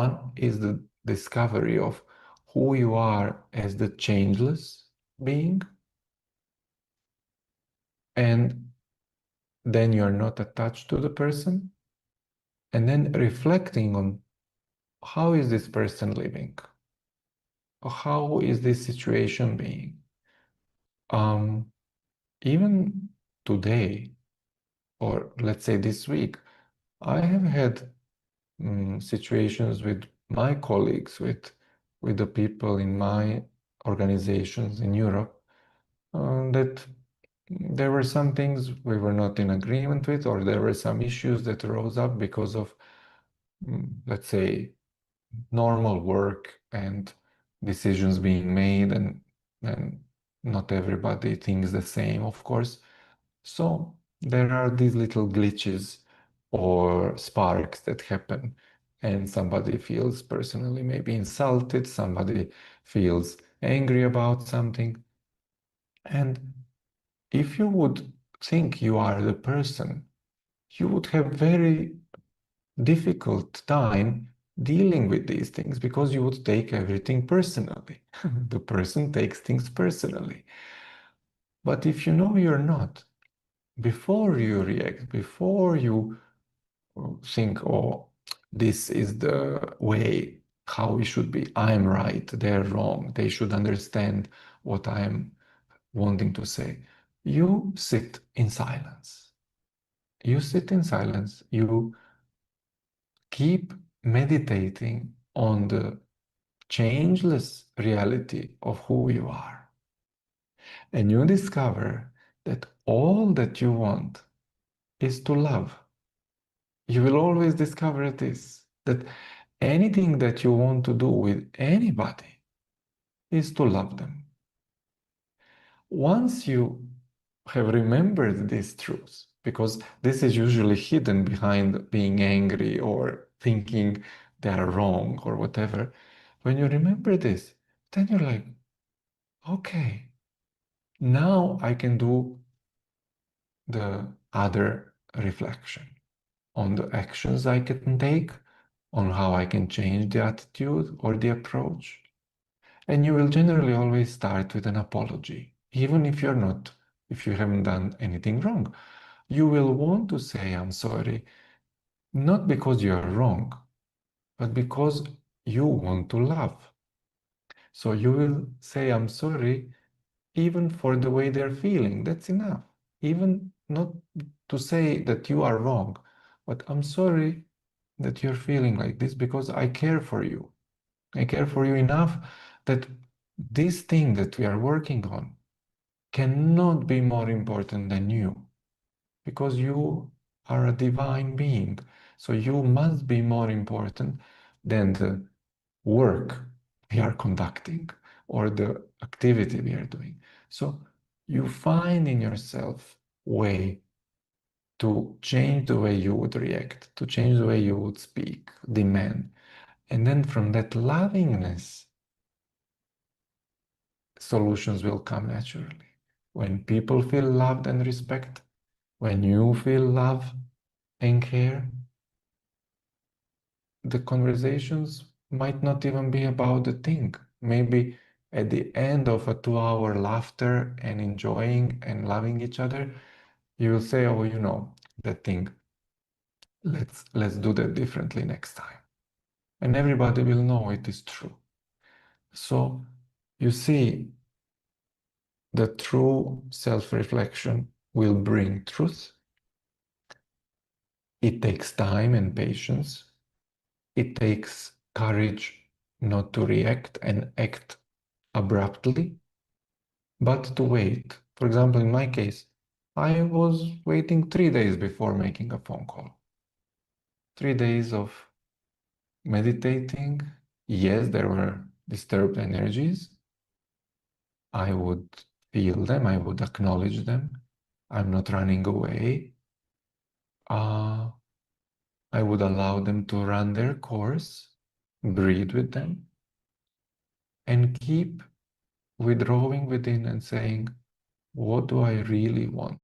One is the discovery of who you are as the changeless being, and then you're not attached to the person, and then reflecting on how is this person living, or how is this situation being. Even today, or let's say this week, I have had situations with my colleagues, with the people in my organizations in Europe, that there were some things we were not in agreement with, or there were some issues that rose up because of, let's say, normal work and decisions being made, and not everybody thinks the same, of course. So there are these little glitches or sparks that happen, and somebody feels personally maybe insulted, somebody feels angry about something. And if you would think you are the person, you would have very difficult time dealing with these things, because you would take everything personally. The person takes things personally. But if you know you're not, before you react, before you think, oh, this is the way how we should be, I'm right, they're wrong, they should understand what I'm wanting to say, you sit in silence. You sit in silence, you keep meditating on the changeless reality of who you are. And you discover that all that you want is to love. You will always discover this, that anything that you want to do with anybody is to love them. Once you have remembered these truths, because this is usually hidden behind being angry or thinking they are wrong or whatever, when you remember this, then you're like, okay, now I can do the other reflection on the actions I can take, on how I can change the attitude or the approach. And you will generally always start with an apology, even if if you haven't done anything wrong. You will want to say, I'm sorry, not because you are wrong, but because you want to love. So you will say, I'm sorry, even for the way they're feeling. That's enough. Even not to say that you are wrong, but I'm sorry that you're feeling like this, because I care for you. I care for you enough that this thing that we are working on cannot be more important than you, because you are a divine being. So you must be more important than the work we are conducting or the activity we are doing. So you find in yourself way to change the way you would react, to change the way you would speak, demand. And then from that lovingness, solutions will come naturally. When people feel loved and respect, when you feel love and care, the conversations might not even be about the thing. Maybe at the end of a 2-hour laughter and enjoying and loving each other, you will say, oh, you know, that thing, let's do that differently next time. And everybody will know it is true. So you see, the true self-reflection will bring truth. It takes time and patience. It takes courage not to react and act abruptly, but to wait. For example, in my case, I was waiting 3 days before making a phone call. 3 days of meditating. Yes, there were disturbed energies. I would feel them, I would acknowledge them. I'm not running away. I would allow them to run their course, breathe with them, and keep withdrawing within and saying, what do I really want?